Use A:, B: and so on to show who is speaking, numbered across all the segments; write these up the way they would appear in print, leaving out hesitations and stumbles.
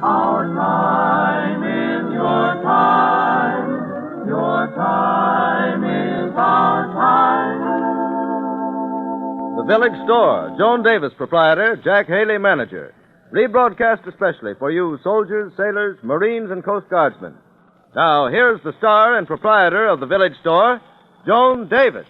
A: Our time is your time. Your time is our time.
B: The Village Store. Joan Davis, proprietor. Jack Haley, manager. Rebroadcast especially for you soldiers, sailors, Marines, and Coast Guardsmen. Now, here's the star and proprietor of the Village Store, Joan Davis.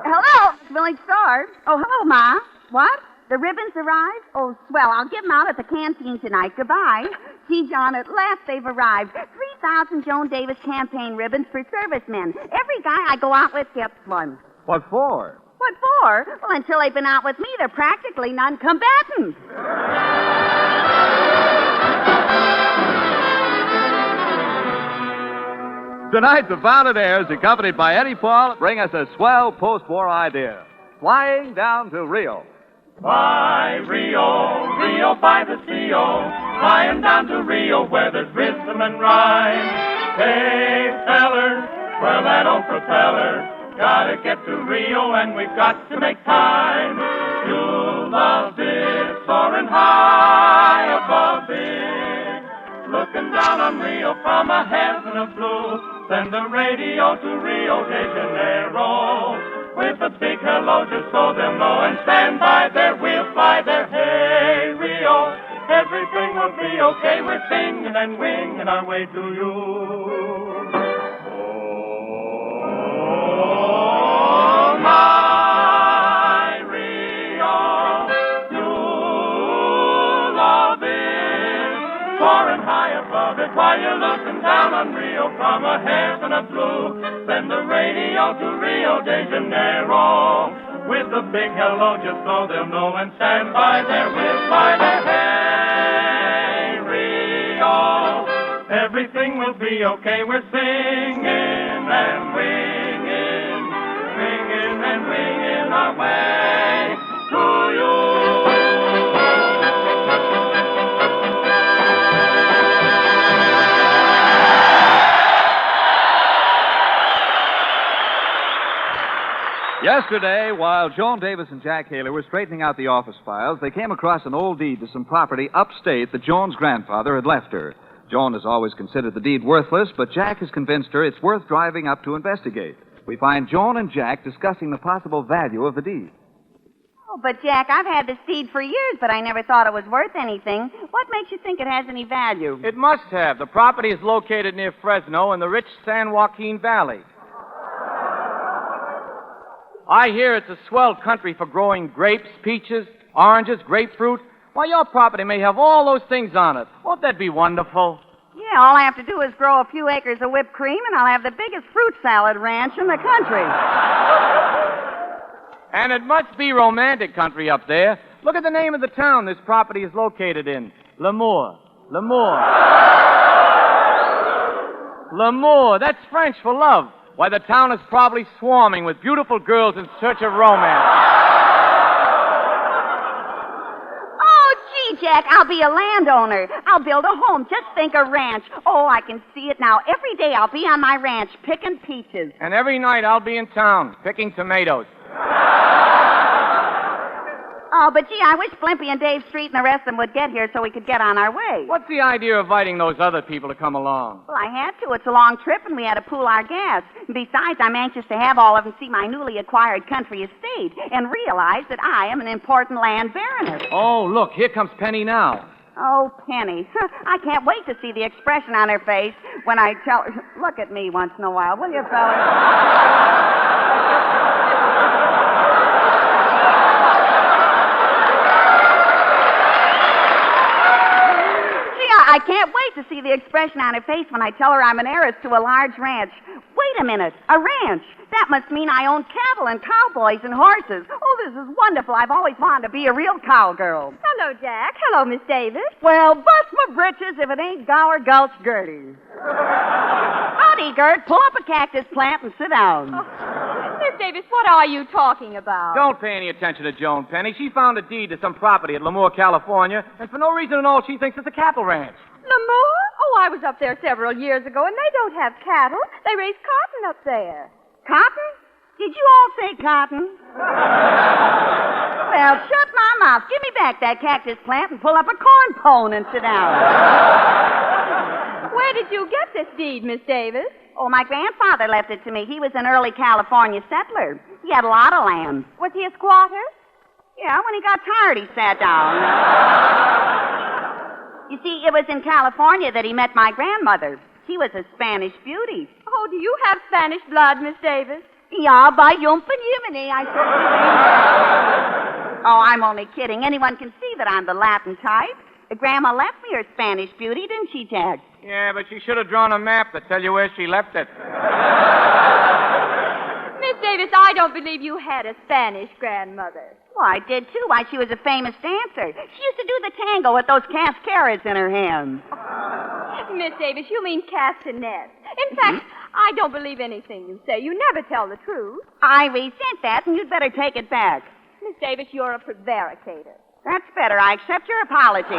C: Hello, Village Store. Oh, hello, Ma. What? The ribbons arrived? Oh, swell. I'll give them out at the canteen tonight. Goodbye. Gee, John, at last they've arrived. 3,000 Joan Davis campaign ribbons for servicemen. Every guy I go out with gets one.
B: What for?
C: What for? Well, until they've been out with me, they're practically non-combatants.
B: Tonight, the Fountainaires, accompanied by Eddie Paul, bring us a swell post-war idea. Flying down to Rio.
A: By Rio, Rio by the Sea-O, flying down to Rio where there's rhythm and rhyme. Hey, feller, twirl that old propeller, gotta get to Rio and we've got to make time. You'll love this, soaring high above it, looking down on Rio from a heaven of blue. Send the radio to Rio de Janeiro with a big hello just so they'll know and stand by there. We'll fly there. Hey, Rio, everything will be okay. We're singing and winging our way to you. Oh, my Rio, you love it, soaring high above it while you're looking down on Rio from a heaven of blue. Send the radio to Rio de Janeiro with a big hello just so they'll know and stand by there. We'll fly there. Hey, Rio, everything will be okay. We're singing and winging, singing and winging our way to you.
D: Yesterday, while Joan Davis and Jack Haley were straightening out the office files, they came across an old deed to some property upstate that Joan's grandfather had left her. Joan has always considered the deed worthless, but Jack has convinced her it's worth driving up to investigate. We find Joan and Jack discussing the possible value of the deed.
C: Oh, but Jack, I've had this deed for years, but I never thought it was worth anything. What makes you think it has any value?
E: It must have. The property is located near Fresno in the rich San Joaquin Valley. I hear it's a swell country for growing grapes, peaches, oranges, grapefruit. Why, your property may have all those things on it. Won't that be wonderful?
C: Yeah, all I have to do is grow a few acres of whipped cream, and I'll have the biggest fruit salad ranch in the country.
E: And it must be romantic country up there. Look at the name of the town this property is located in. Lemoore. Lemoore. Lemoore. That's French for love. Why, the town is probably swarming with beautiful girls in search of romance.
C: Oh, gee, Jack, I'll be a landowner. I'll build a home. Just think, a ranch. Oh, I can see it now. Every day I'll be on my ranch picking peaches.
E: And every night I'll be in town picking tomatoes.
C: Oh, but gee, I wish Blimpie and Dave Street and the rest of them would get here so we could get on our way.
E: What's the idea of inviting those other people to come along?
C: Well, I had to. It's a long trip, and we had to pool our gas. Besides, I'm anxious to have all of them see my newly acquired country estate and realize that I am an important land baroness.
E: Oh, look, here comes Penny now.
C: Oh, Penny. I can't wait to see the expression on her face when I tell her. Look at me once in a while, will you, fellas? I can't wait to see the expression on her face when I tell her I'm an heiress to a large ranch. Wait a minute, a ranch? That must mean I own cattle and cowboys and horses. Oh, this is wonderful. I've always wanted to be a real cowgirl.
F: Hello, Jack. Hello, Miss Davis.
C: Well, bust my britches if it ain't Gower Gulch Gertie. How Howdy, Gert. Pull up a cactus plant and sit down.
F: Miss Davis, what are you talking about?
E: Don't pay any attention to Joan, Penny. She found a deed to some property at Lemoore, California, and for no reason at all, she thinks it's a cattle ranch.
F: Lemoore? Oh, I was up there several years ago, and they don't have cattle. They raise cotton up there.
C: Cotton? Did you all say cotton? Well, shut my mouth. Give me back that cactus plant and pull up a corn pone and sit down.
F: Where did you get this deed, Miss Davis?
C: Oh, my grandfather left it to me. He was an early California settler. He had a lot of land.
F: Was he a squatter?
C: Yeah, when he got tired, he sat down. You see, it was in California that he met my grandmother. She was a Spanish beauty.
F: Oh, do you have Spanish blood, Miss Davis?
C: Yeah, by Yumpan Yimini, I certainly do. Oh, I'm only kidding. Anyone can see that I'm the Latin type. Grandma left me her Spanish beauty, didn't she, Jack?
E: Yeah, but she should have drawn a map to tell you where she left it.
F: Miss Davis, I don't believe you had a Spanish grandmother.
C: Well, I did, too. Why, she was a famous dancer. She used to do the tango with those cascaras in her hands.
F: Miss Davis, you mean castanets. In fact, I don't believe anything you say. You never tell the truth.
C: I resent that, and you'd better take it back.
F: Miss Davis, you're a prevaricator.
C: That's better. I accept your apology.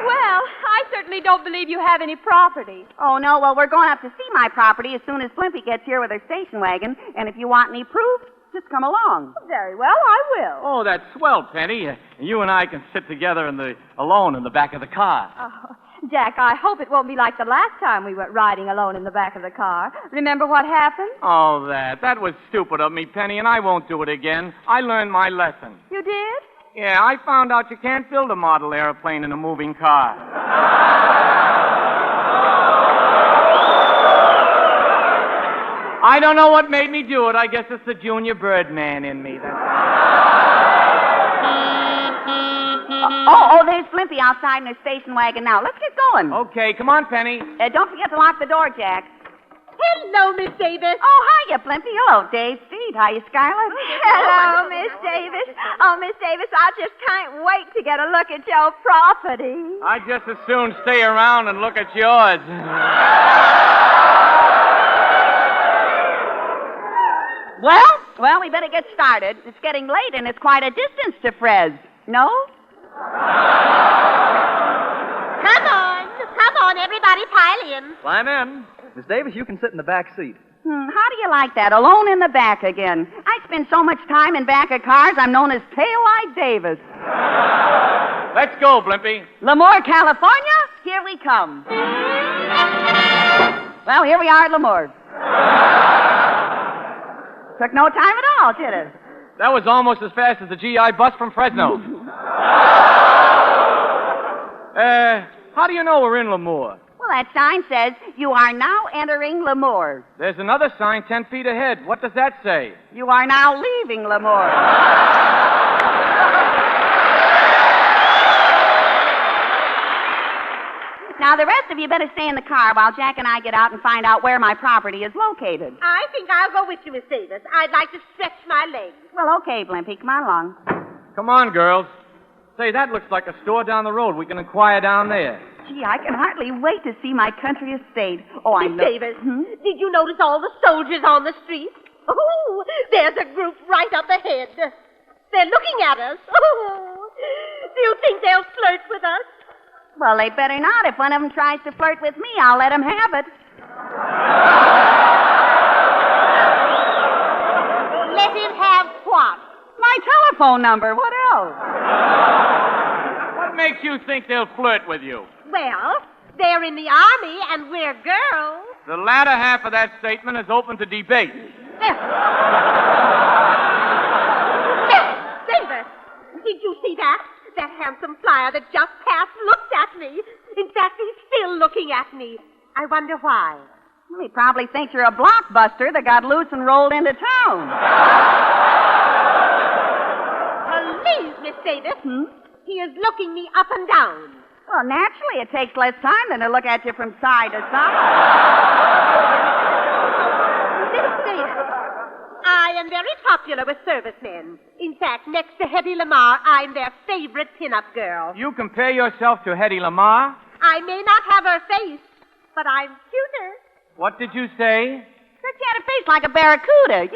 F: Well, I certainly don't believe you have any property.
C: Oh, no. Well, we're going up to see my property as soon as Blimpie gets here with her station wagon. And if you want any proof, just come along.
F: Very well, I will.
E: Oh, that's swell, Penny. You and I can sit together alone in the back of the car.
F: Oh, Jack, I hope it won't be like the last time we went riding alone in the back of the car. Remember what happened?
E: Oh, that was stupid of me, Penny, and I won't do it again. I learned my lesson.
F: You did?
E: Yeah, I found out you can't build a model airplane in a moving car. I don't know what made me do it. I guess it's the junior Birdman in me.
C: There's Blimpie outside in her station wagon now. Let's get going.
E: Okay, come on, Penny.
C: Don't forget to lock the door, Jack.
F: Hello, Miss Davis.
C: Oh, hiya, Blimpie. Hello, Dave Speed. Hiya, Skylar.
F: Hello, Miss Davis. Oh, Miss Davis, I just can't wait to get a look at your property.
E: I'd just as soon stay around and look at yours.
C: Well, we better get started. It's getting late, and it's quite a distance to Frez. No?
F: Come on, everybody pile in.
D: Climb in. Miss Davis, you can sit in the back seat.
C: How do you like that? Alone in the back again. I spend so much time in back of cars, I'm known as Taillight Davis.
E: Let's go, Blimpie.
C: Lemoore, California, here we come. Well, here we are at Lemoore. Took no time at all, did it?
E: That was almost as fast as the GI bus from Fresno. How do you know we're in Lemoore?
C: Well, that sign says, you are now entering Lemoore.
E: There's another sign 10 feet ahead. What does that say?
C: You are now leaving Lemoore. Now, the rest of you better stay in the car while Jack and I get out and find out where my property is located.
F: I think I'll go with you, Miss Davis. I'd like to stretch my legs.
C: Well, okay, Blimpie. Come on along.
E: Come on, girls. Say, that looks like a store down the road. We can inquire down there.
C: Gee, I can hardly wait to see my country estate. Oh, I know.
F: Miss Davis, did you notice all the soldiers on the street? Oh, there's a group right up ahead. They're looking at us. Oh, do you think they'll flirt with us?
C: Well, they'd better not. If one of them tries to flirt with me, I'll let him have it.
F: Let him have what?
C: My telephone number. What else?
E: What makes you think they'll flirt with you?
F: Well, they're in the army and we're girls.
E: The latter half of that statement is open to debate.
F: Davis, did you see that? That handsome flyer that just passed looked at me. In fact, he's still looking at me. I wonder why.
C: Well, he probably thinks you're a blockbuster that got loose and rolled into town.
F: Please, Miss Davis. He is looking me up and down.
C: Well, naturally, it takes less time than to look at you from side to side.
F: Miss Davis, I am very popular with servicemen. In fact, next to Hedy Lamarr, I'm their favorite pin-up girl.
E: You compare yourself to Hedy Lamarr?
F: I may not have her face, but I'm cuter.
E: What did you say?
C: Said you had a face like a barracuda.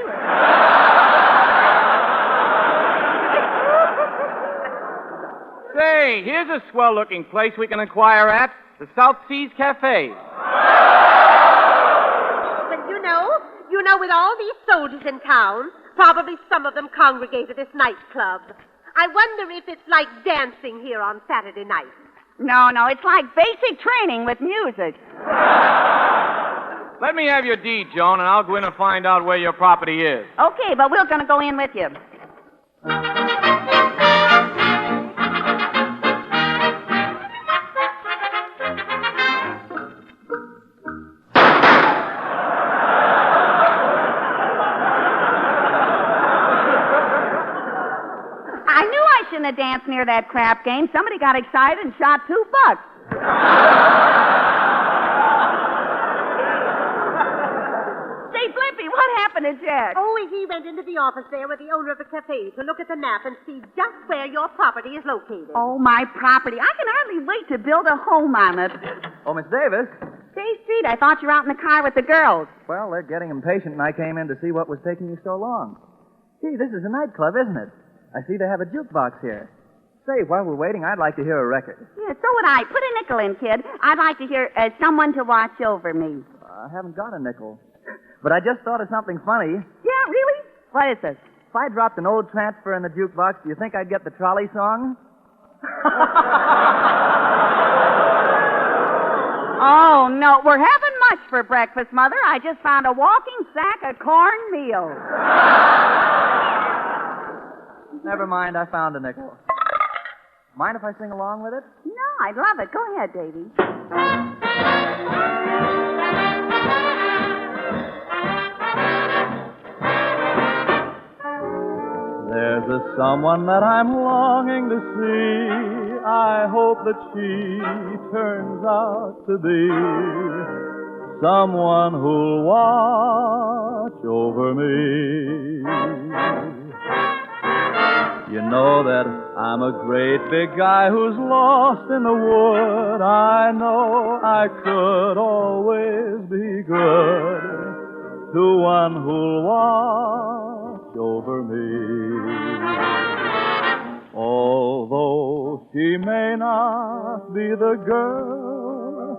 E: Say, here's a swell-looking place we can inquire at. The South Seas Cafe.
F: Well, you know, with all these soldiers in town, probably some of them congregate at this nightclub. I wonder if it's like dancing here on Saturday night.
C: No, it's like basic training with music.
E: Let me have your deed, Joan, and I'll go in and find out where your property is.
C: Okay, but we're going to go in with you. I knew I shouldn't have danced near that crap game. Somebody got excited and shot $2. Say, Flippy, what happened to Jack?
F: Oh, he went into the office there with the owner of the cafe to look at the map and see just where your property is located.
C: Oh, my property. I can hardly wait to build a home on it.
G: Oh, Miss Davis.
C: Say, Street, I thought you were out in the car with the girls.
G: Well, they're getting impatient, and I came in to see what was taking you so long. Gee, this is a nightclub, isn't it? I see they have a jukebox here. Say, while we're waiting, I'd like to hear a record.
C: Yeah, so would I. Put a nickel in, kid. I'd like to hear Someone to Watch Over Me.
G: I haven't got a nickel. But I just thought of something funny.
C: Yeah, really? What is this?
G: If I dropped an old transfer in the jukebox, do you think I'd get the trolley song?
C: Oh, no. We're having much for breakfast, Mother. I just found a walking sack of cornmeal.
G: Never mind, I found a nickel. Mind if I sing along with it?
C: No, I'd love it. Go ahead, Davy.
H: There's a someone that I'm longing to see. I hope that she turns out to be someone who'll watch over me. You know that I'm a great big guy who's lost in the wood. I know I could always be good to one who'll watch over me. Although she may not be the girl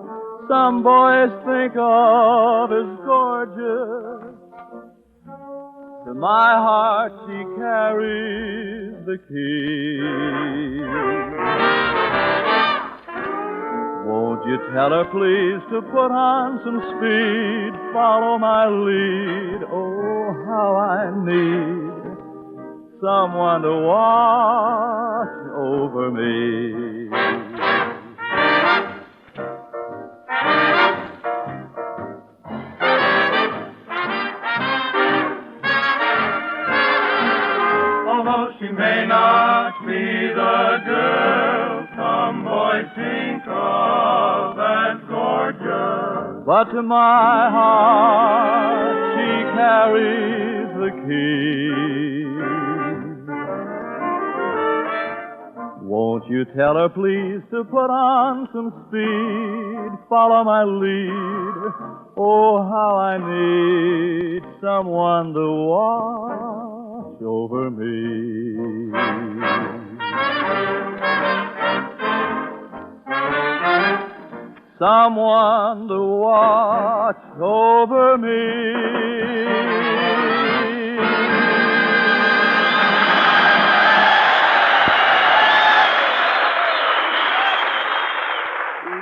H: some boys think of as gorgeous, to my heart she carries the key. Won't you tell her please to put on some speed, follow my lead, oh how I need someone to watch over me.
A: Although she may not be the girl some boys think of as gorgeous,
H: but to my heart she carries the key. Won't you tell her please to put on some speed, follow my lead, oh how I need someone to watch over me. Someone to watch over me.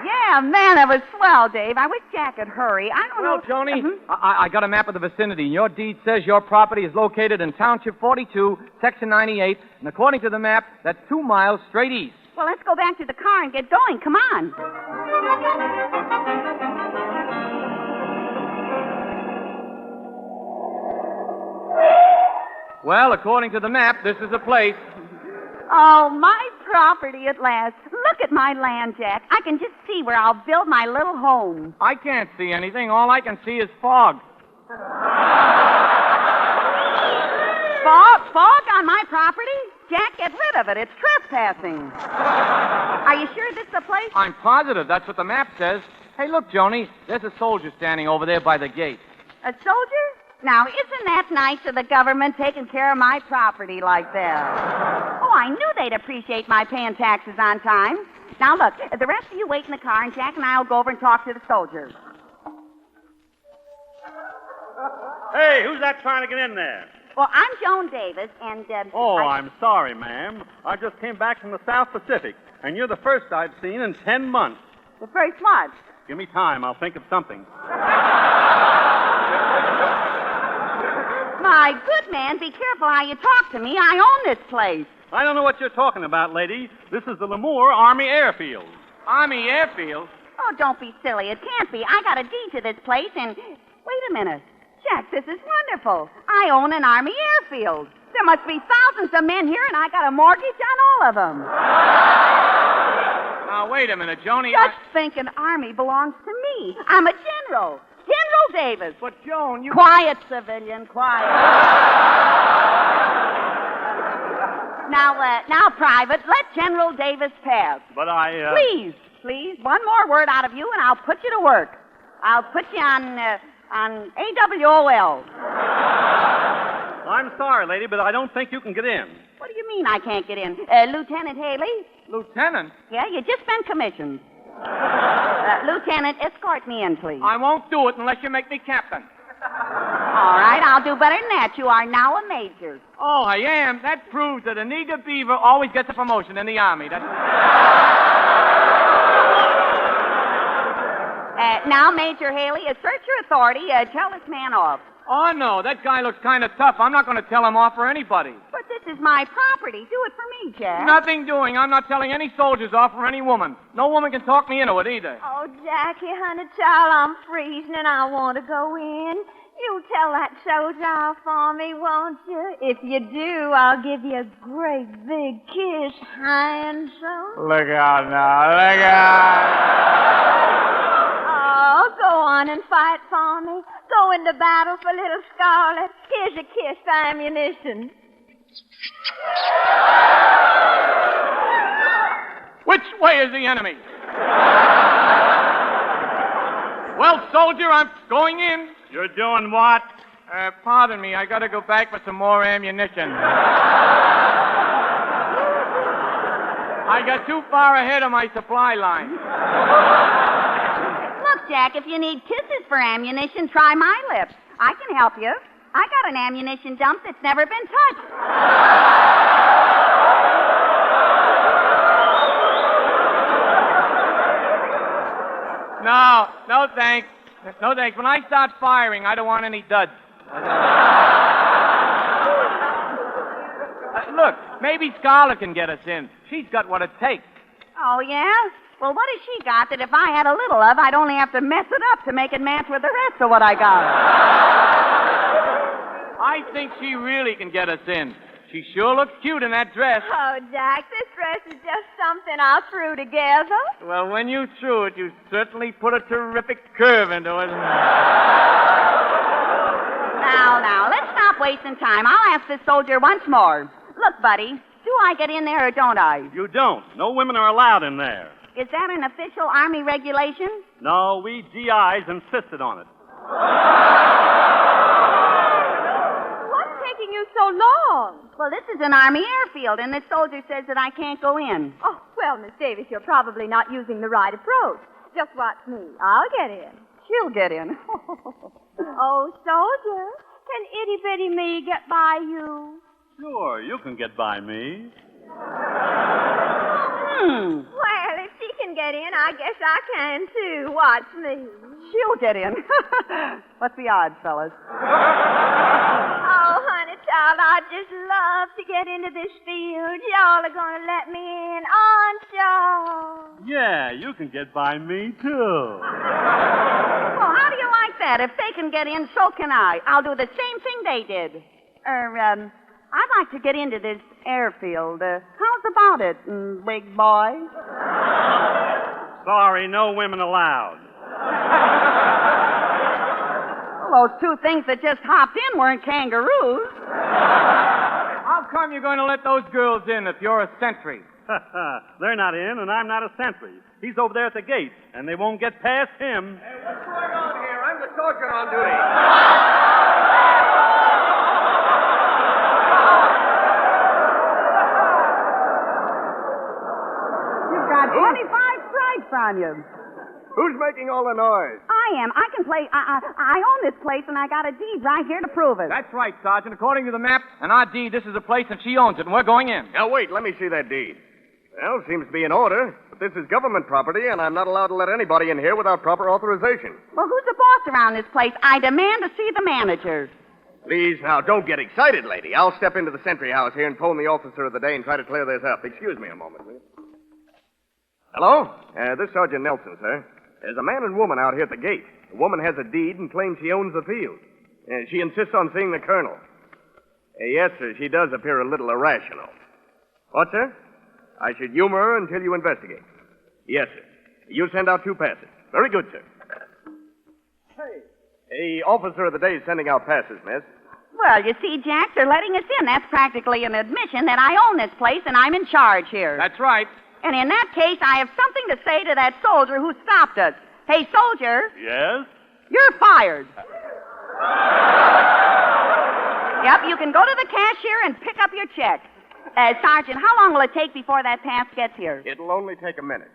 C: Yeah, man, that was swell, Dave. I wish Jack could hurry. I don't know.
E: Well, Joni, I got a map of the vicinity, and your deed says your property is located in Township 42, Section 98, and according to the map, that's 2 miles straight east.
C: Well, let's go back to the car and get going. Come on.
E: Well, according to the map, this is the place.
C: Oh, my property at last. Look at my land, Jack. I can just see where I'll build my little home.
E: I can't see anything. All I can see is fog.
C: Fog on my property? Jack, get rid of it. It's trespassing. Are you sure this is the place?
E: I'm positive. That's what the map says. Hey, look, Joni, there's a soldier standing over there by the gate.
C: A soldier? Now, isn't that nice of the government taking care of my property like that? Oh, I knew they'd appreciate my paying taxes on time. Now, look, the rest of you wait in the car, and Jack and I will go over and talk to the soldier.
A: Hey, who's that trying to get in there?
C: Well, I'm Joan Davis, and,
A: I'm sorry, ma'am. I just came back from the South Pacific, and you're the first I've seen in 10 months.
C: The first what?
A: Give me time. I'll think of something.
C: My good man, be careful how you talk to me. I own this place.
A: I don't know what you're talking about, lady. This is the Lemoore Army Airfield.
E: Army Airfield?
C: Oh, don't be silly. It can't be. I got a deed to this place, and... Wait a minute. Jack, this is wonderful. I own an Army airfield. There must be thousands of men here, and I got a mortgage on all of them.
E: Now, wait a minute, Joni.
C: Just think an Army belongs to me. I'm a general. General Davis.
E: But, Joan, you...
C: Quiet, civilian, quiet. Now, Private, let General Davis pass.
A: But I,
C: Please, one more word out of you, and I'll put you to work. I'll put you on AWOL.
A: I'm sorry, lady, but I don't think you can get in.
C: What do you mean I can't get in? Lieutenant Haley?
E: Lieutenant?
C: Yeah, you just been commissioned. Lieutenant, escort me in, please.
E: I won't do it unless you make me captain.
C: All right, I'll do better than that. You are now a major.
E: Oh, I am? That proves that an eager beaver always gets a promotion in the Army.
C: Now, Major Haley, assert your authority. Tell this man off.
E: Oh, no, that guy looks kind of tough. I'm not going to tell him off for anybody.
C: But this is my property. Do it for me, Jack.
E: Nothing doing. I'm not telling any soldiers off for any woman. No woman can talk me into it either.
F: Oh, Jackie, honey, child, I'm freezing and I want to go in. You tell that soldier off for me, won't you? If you do, I'll give you a great big kiss, handsome.
E: Look out now. Look out.
F: Oh, go on and fight for me. Go into battle for little Scarlet. Here's a kiss for ammunition.
E: Which way is the enemy? Well, soldier, I'm going in.
A: You're doing what?
E: Pardon me. I got to go back for some more ammunition. I got too far ahead of my supply line.
C: Look, Jack, if you need kisses for ammunition, try my lips. I can help you. I got an ammunition dump that's never been touched.
E: No, thanks. No, thanks. When I start firing, I don't want any duds. Look, maybe Scarlet can get us in. She's got what it takes.
C: Oh, yeah? Well, what has she got that if I had a little of, I'd only have to mess it up to make it match with the rest of what I got?
E: I think she really can get us in. She sure looks cute in that dress.
F: Oh, Jack, this dress is just something I threw together.
E: Well, when you threw it, you certainly put a terrific curve into it.
C: Now, let's stop wasting time. I'll ask this soldier once more. Look, buddy, do I get in there or don't I?
A: You don't. No women are allowed in there.
C: Is that an official Army regulation?
A: No, we GIs insisted on it.
F: What's taking you so long?
C: Well, this is an Army airfield, and this soldier says that I can't go in.
F: Oh, well, Miss Davis, you're probably not using the right approach. Just watch me. I'll get in.
C: She'll get in.
F: Oh, soldier, can itty-bitty me get by you?
A: Sure, you can get by me.
F: Well, if she can get in, I guess I can, too. Watch me.
C: She'll get in. What's the odds, fellas?
F: Oh, honey, child, I'd just love to get into this field. Y'all are going to let me in, aren't y'all?
A: Yeah, you can get by me, too.
C: Well, how do you like that? If they can get in, so can I. I'll do the same thing they did. I'd like to get into this airfield. How's about it, big boy?
A: Sorry, no women allowed.
C: Well, those two things that just hopped in weren't kangaroos.
E: How come you're going to let those girls in if you're a sentry?
I: They're not in, and I'm not a sentry. He's over there at the gate, and they won't get past him.
J: Hey, what's going on here? I'm the sergeant on duty.
C: You've got 25 stripes on you.
J: Who's making all the noise?
C: I am. I can play. I own this place, and I got a deed right here to prove it.
E: That's right, Sergeant. According to the map and our deed, this is a place and she owns it, and we're going in.
J: Now, wait, let me see that deed. Well, seems to be in order, but this is government property, and I'm not allowed to let anybody in here without proper authorization.
C: Well, who's the boss around this place? I demand to see the manager.
J: Please, now, don't get excited, lady. I'll step into the sentry house here and phone the officer of the day and try to clear this up. Excuse me a moment, will you? Hello? This is Sergeant Nelson, sir. There's a man and woman out here at the gate. The woman has a deed and claims she owns the field. She insists on seeing the colonel. Yes, sir, she does appear a little irrational. What, sir? I should humor her until you investigate. Yes, sir. You send out 2 passes. Very good, sir. Hey. The officer of the day is sending out passes, miss.
C: Well, you see, Jack, they're letting us in. That's practically an admission that I own this place and I'm in charge here.
E: That's right.
C: And in that case, I have something to say to that soldier who stopped us. Hey, soldier.
I: Yes?
C: You're fired. Yep, you can go to the cashier and pick up your check. Sergeant, how long will it take before that pass gets here?
J: It'll only take a minute.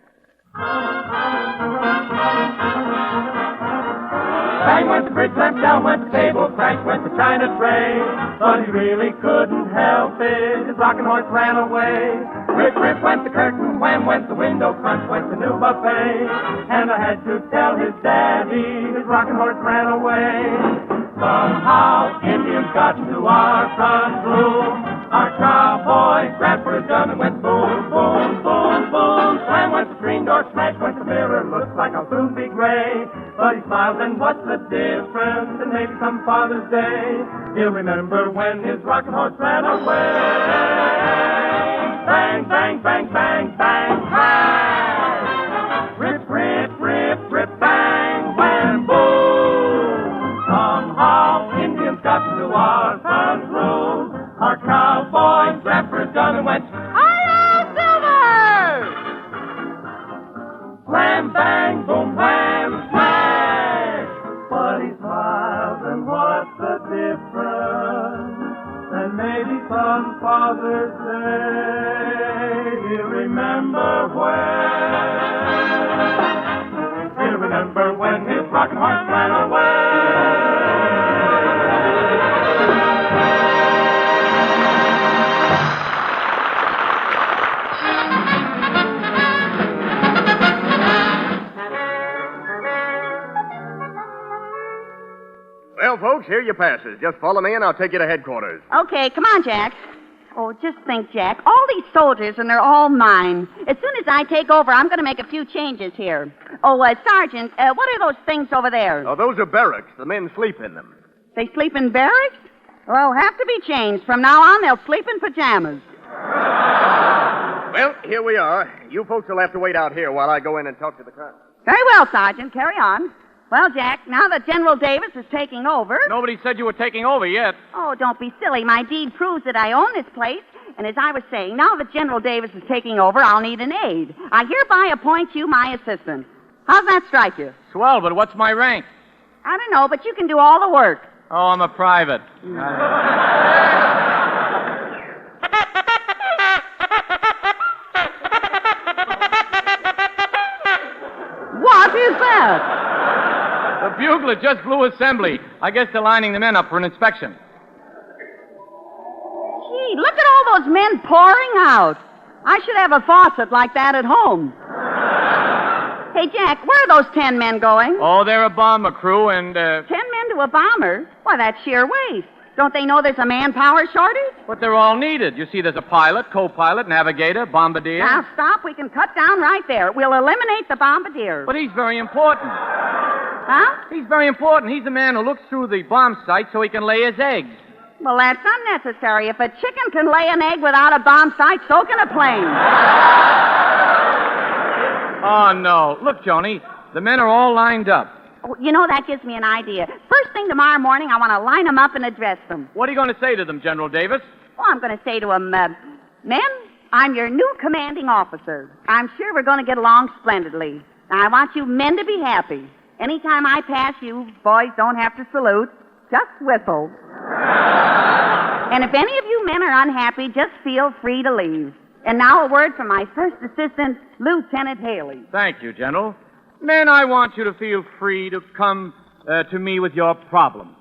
A: Bang went the fridge lamp, down went the table, crash went the china tray. But he really couldn't help it, his rocking horse ran away. Rip, rip went the curtain, wham went the window, crunch went the new buffet. And I had to tell his daddy, his rocking horse ran away. Somehow Indians got to our front room. Our cowboy grabbed for his gun and went boom, boom, boom, boom. Slam went the screen door, smash went the mirror. Looks like I'll soon be gray. But he smiles, and what's the difference? And maybe some Father's Day he'll remember when his rocking horse ran away. Bang, bang, bang, bang, bang, bang. Rip, rip, rip, rip, bang, wham, boom. Somehow Indians got to our front room. Our cowboy grabbed for his gun and went,
C: Hi-yo, Silver!
A: slam, bang, boom, wham, smash. But he smiles, and what's the difference? And maybe some Father's Day he'll remember when. He'll remember when his rocking horse ran away.
J: Well, folks, here are your passes. Just follow me, and I'll take you to headquarters.
C: Okay, come on, Jack. Oh, just think, Jack. All these soldiers, and they're all mine. As soon as I take over, I'm going to make a few changes here. Oh, Sergeant, what are those things over there?
J: Oh, those are barracks. The men sleep in them.
C: They sleep in barracks? Well, have to be changed. From now on, they'll sleep in pajamas.
J: Well, here we are. You folks will have to wait out here while I go in and talk to the colonel.
C: Very well, Sergeant. Carry on. Well, Jack, now that General Davis is taking over...
E: Nobody said you were taking over yet.
C: Oh, don't be silly. My deed proves that I own this place. And as I was saying, now that General Davis is taking over, I'll need an aide. I hereby appoint you my assistant. How's that strike you?
E: Swell, but what's my rank?
C: I don't know, but you can do all the work.
E: Oh, I'm a private.
C: What is that?
E: The bugler just blew assembly. I guess they're lining the men up for an inspection.
C: Gee, look at all those men pouring out. I should have a faucet like that at home. Hey, Jack, where are those 10 men going?
E: Oh, they're a bomber crew, and,
C: 10 men to a bomber? Why, that's sheer waste. Don't they know there's a manpower shortage?
E: But they're all needed. You see, there's a pilot, co-pilot, navigator, bombardier.
C: Now, stop. We can cut down right there. We'll eliminate the bombardier.
E: But he's very important.
C: Huh?
E: He's very important. He's the man who looks through the bomb sight so he can lay his eggs.
C: Well, that's unnecessary. If a chicken can lay an egg without a bomb sight, so can a plane.
E: Oh, no. Look, Joni, the men are all lined up.
C: Oh, you know, that gives me an idea. First thing tomorrow morning, I want to line them up and address them.
E: What are you going to say to them, General Davis?
C: Oh, I'm going to say to them, men, I'm your new commanding officer. I'm sure we're going to get along splendidly. Now, I want you men to be happy. Anytime I pass you, boys don't have to salute. Just whistle. And if any of you men are unhappy, just feel free to leave. And now a word from my first assistant, Lieutenant Haley.
E: Thank you, General. Men, I want you to feel free to come to me with your problems.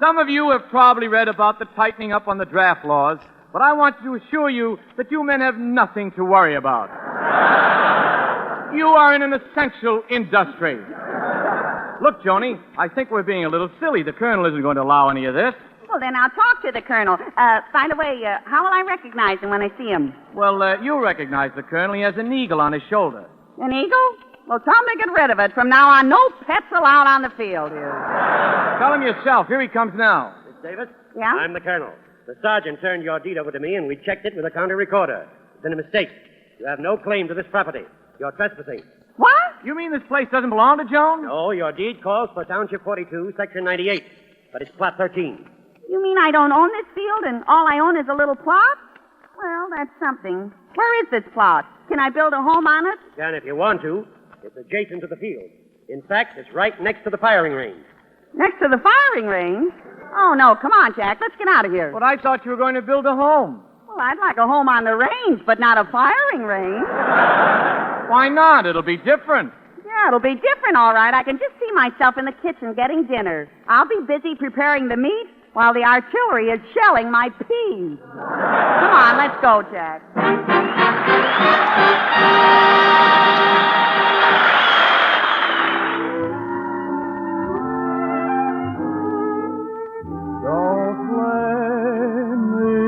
E: Some of you have probably read about the tightening up on the draft laws, but I want to assure you that you men have nothing to worry about. You are in an essential industry. Look, Joni, I think we're being a little silly. The Colonel isn't going to allow any of this.
C: Well, then I'll talk to the Colonel. By the way, how will I recognize him when I see him?
E: Well, you'll recognize the Colonel. He has an eagle on his shoulder.
C: An eagle? Well, tell him to get rid of it. From now on, no pets allowed on the field here.
E: Tell him yourself. Here he comes now.
K: Miss Davis?
C: Yeah?
K: I'm the Colonel. The sergeant turned your deed over to me, and we checked it with a counter recorder. It's been a mistake. You have no claim to this property. You're trespassing.
C: What?
E: You mean this place doesn't belong to Joan?
K: No, your deed calls for Township 42, Section 98. But it's Plot 13.
C: You mean I don't own this field and all I own is a little plot? Well, that's something. Where is this plot? Can I build a home on it?
K: You can if you want to. It's adjacent to the field. In fact, it's right next to the firing range.
C: Next to the firing range? Oh, no. Come on, Jack. Let's get out of here.
E: But I thought you were going to build a home.
C: Well, I'd like a home on the range, but not a firing range.
E: Why not? It'll be different.
C: Yeah, it'll be different, all right. I can just see myself in the kitchen getting dinner. I'll be busy preparing the meat while the artillery is shelling my peas. Come on, let's go, Jack.
H: Don't blame me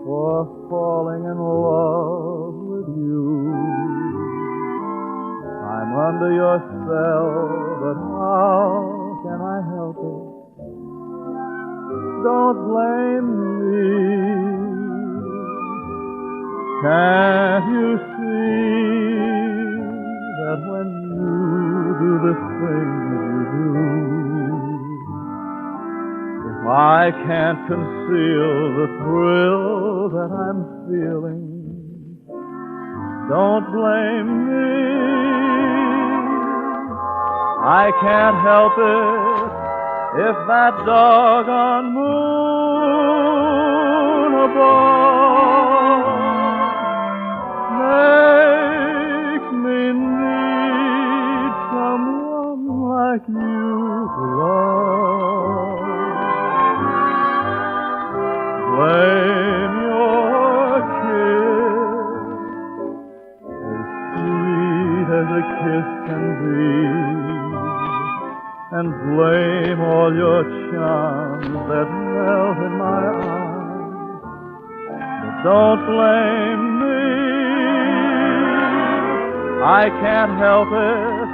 H: for falling in love with you. I'm under your spell, but how can I help it? Don't blame me. Can't you see that when you do the things you do, I can't conceal the thrill that I'm feeling? Don't blame me. I can't help it if that doggone moon above makes me need someone like you to love. Blame your kiss, as sweet as a kiss can be, and blame all your charms that melt in my arms. But don't blame me. I can't help it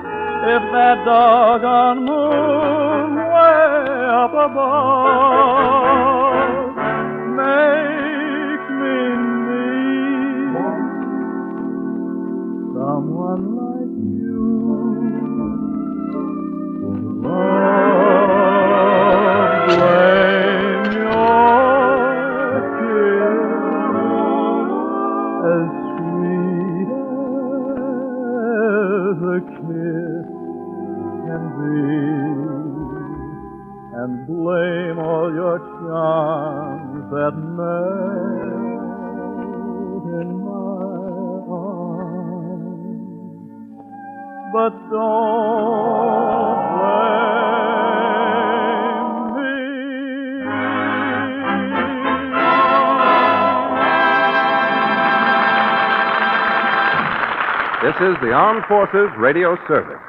H: if that doggone moon way up above makes me need someone like you. Blame your kiss, as sweet as a kiss can be, and blame all your charms that melt in my arms. But don't blame me.
B: This is the Armed Forces Radio Service.